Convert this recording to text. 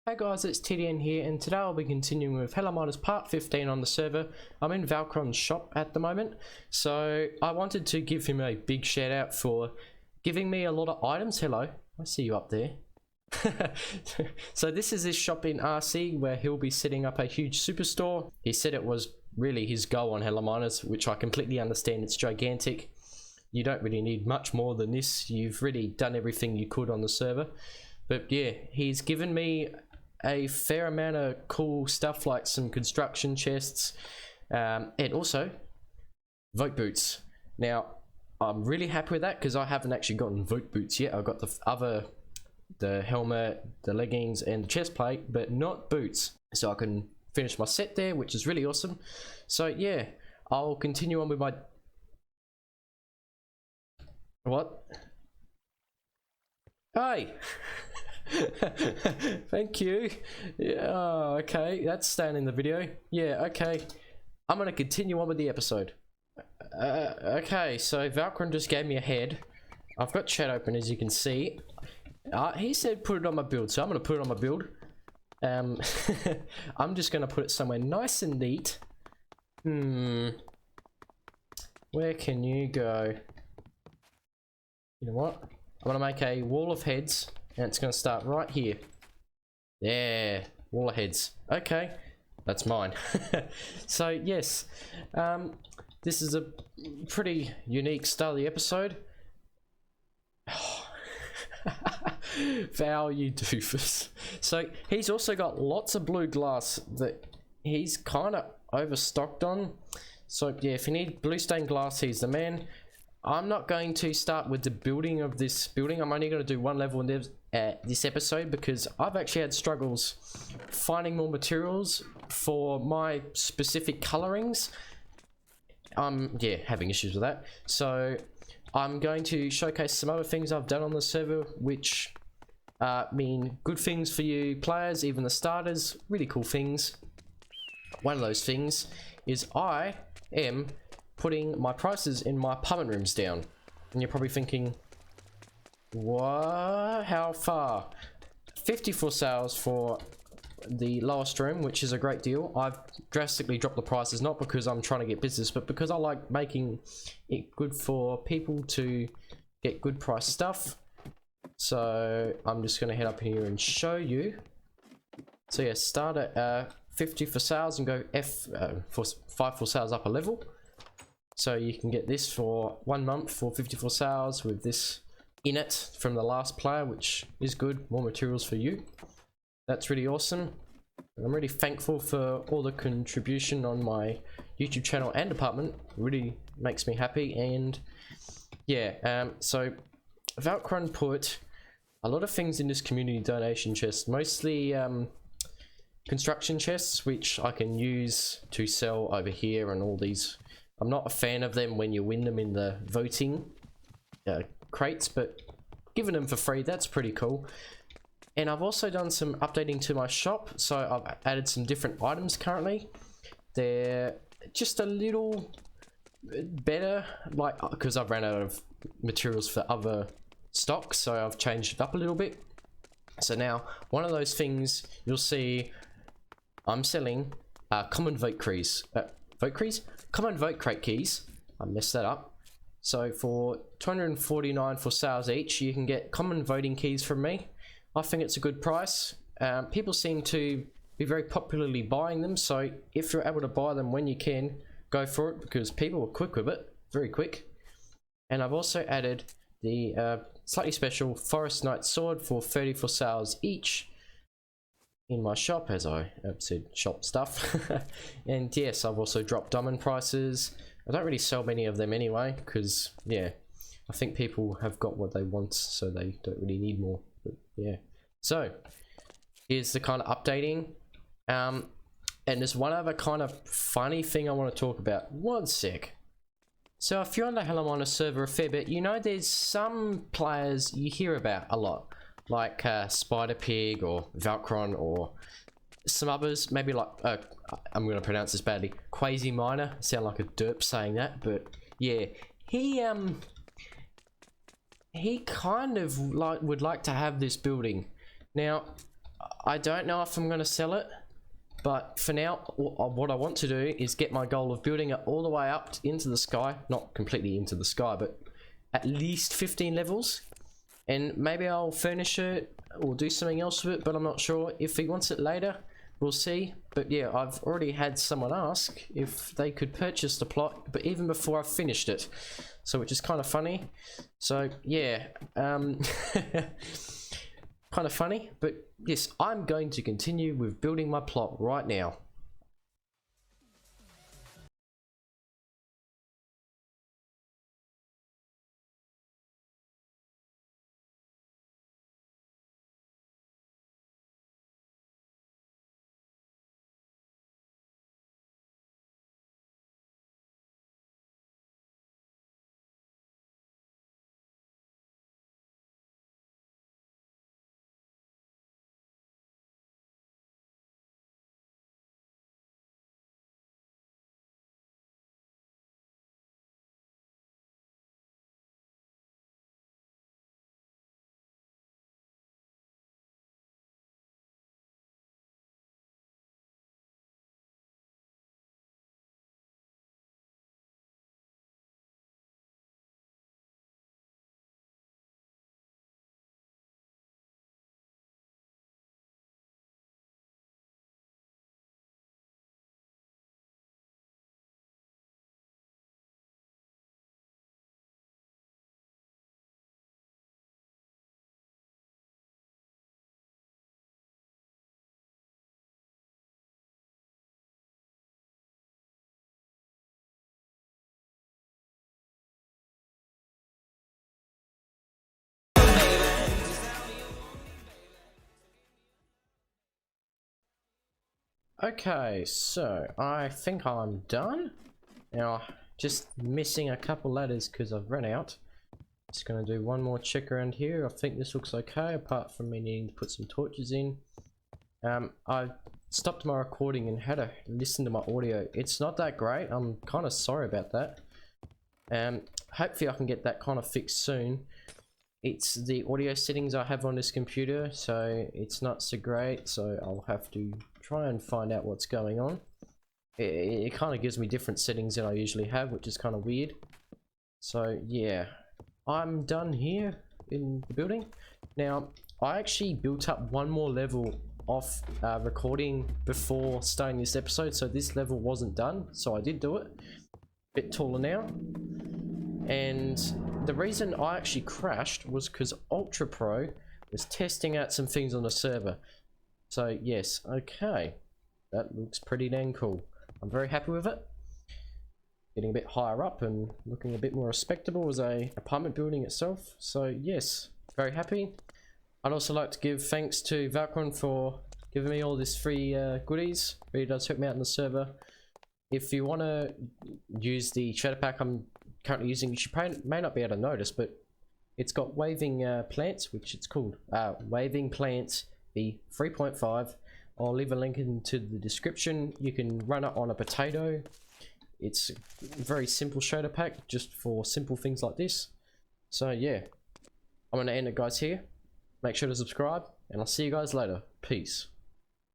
Hey guys, it's TDN here, and today I'll be continuing with Hellominers part 15 on the server. I'm in Valkron's shop at the moment, so I wanted to give him a big shout out for giving me a lot of items. Hello, I see you up there. So this is his shop in RC where he'll be setting up a huge superstore. He said it was really his goal on Hellominers, which I completely understand. It's gigantic. You don't really need much more than this. You've really done everything you could on the server. But yeah, he's given me a fair amount of cool stuff like some construction chests and also vote boots. Now I'm really happy with that because I haven't actually gotten vote boots yet. I've got the helmet, the leggings and the chest plate, but not boots, so I can finish my set there, which is really awesome. So yeah, I'll continue on with my Hey. Thank you. Yeah, oh, okay, that's staying in the video. Yeah, okay, I'm gonna continue on with the episode. Okay, so Valkron just gave me a head. I've got chat open, as you can see. He said put it on my build, so I'm gonna put it on my build. I'm just gonna put it somewhere nice and neat. Where can you go? You know what, I'm gonna make a wall of heads, and it's going to start right here. Yeah, wall of heads. Okay, that's mine. So yes, this is a pretty unique start of the episode. Val, you doofus. So he's also got lots of blue glass that he's kind of overstocked on. So yeah, if you need blue stained glass, he's the man. I'm not going to start with the building of this building. I'm only going to do one level in this episode because I've actually had struggles finding more materials for my specific colorings. Yeah, having issues with that. So I'm going to showcase some other things I've done on the server, which mean good things for you players, even the starters. Really cool things. One of those things is I am putting my prices in my apartment rooms down, and you're probably thinking, what? How far? 54 sales for the lowest room, which is a great deal. I've drastically dropped the prices, not because I'm trying to get business, but because I like making it good for people to get good price stuff. So I'm just going to head up here and show you. So yeah, start at 50 for sales and go for 5 for sales up a level. So you can get this for 1 month for 54 sales with this in it from the last player, which is good. More materials for you. That's really awesome. And I'm really thankful for all the contribution on my YouTube channel and department. It really makes me happy. And yeah, so Valkron put a lot of things in this community donation chest, mostly construction chests, which I can use to sell over here and all these. I'm not a fan of them when you win them in the voting crates, but giving them for free, that's pretty cool. And I've also done some updating to my shop, so I've added some different items currently. They're just a little better, like, because I've ran out of materials for other stocks, so I've changed it up a little bit. So now, one of those things you'll see, I'm selling common vote keys. Common vote crate keys. I messed that up. So for 249 for sales each, you can get common voting keys from me. I think it's a good price. People seem to be very popularly buying them, so if you're able to buy them when you can, go for it, because people are quick with it, very quick. And I've also added the slightly special Forest Knight sword for 30 for sales each in my shop, as I said, shop stuff. And yes, I've also dropped diamond prices. I don't really sell many of them anyway, because yeah, I think people have got what they want, so they don't really need more. But yeah, so here's the kind of updating. And there's one other kind of funny thing I want to talk about. One sec. So if you're on the Hellominers server a fair bit, you know there's some players you hear about a lot, like Spider Pig or Valkron or some others, maybe like I'm going to pronounce this badly, Quasi Miner. Sound like a derp saying that, but yeah, he kind of would like to have this building. Now I don't know if I'm going to sell it, but for now, what I want to do is get my goal of building it all the way up into the sky. Not completely into the sky, but at least 15 levels. And maybe I'll furnish it or do something else with it, but I'm not sure. If he wants it later, we'll see. But yeah, I've already had someone ask if they could purchase the plot, but even before I finished it. So which is kind of funny. So yeah, kind of funny, but yes, I'm going to continue with building my plot right now. Okay, so I think I'm done. Now, just missing a couple ladders because I've run out. Just gonna do one more check around here. I think this looks okay, apart from me needing to put some torches in. I stopped my recording and had to listen to my audio. It's not that great. I'm kind of sorry about that. Hopefully I can get that kind of fixed soon. It's the audio settings I have on this computer, so it's not so great, so I'll have to try and find out what's going on. It kind of gives me different settings than I usually have, which is kind of weird. So yeah, I'm done here in the building. Now, I actually built up one more level off recording before starting this episode, so this level wasn't done, so I did do it. A bit taller now. And the reason I actually crashed was because Ultra Pro was testing out some things on the server. So yes, okay, that looks pretty dang cool. I'm very happy with it. Getting a bit higher up and looking a bit more respectable as a apartment building itself. So yes, very happy. I'd also like to give thanks to Valkyron for giving me all this free goodies. Really does help me out in the server. If you want to use the shader pack I'm currently using, you may not be able to notice, but it's got waving plants, which it's called waving plants the 3.5. I'll leave a link into the description. You can run it on a potato. It's a very simple shader pack just for simple things like this. So yeah, I'm gonna end it guys here. Make sure to subscribe and I'll see you guys later. Peace.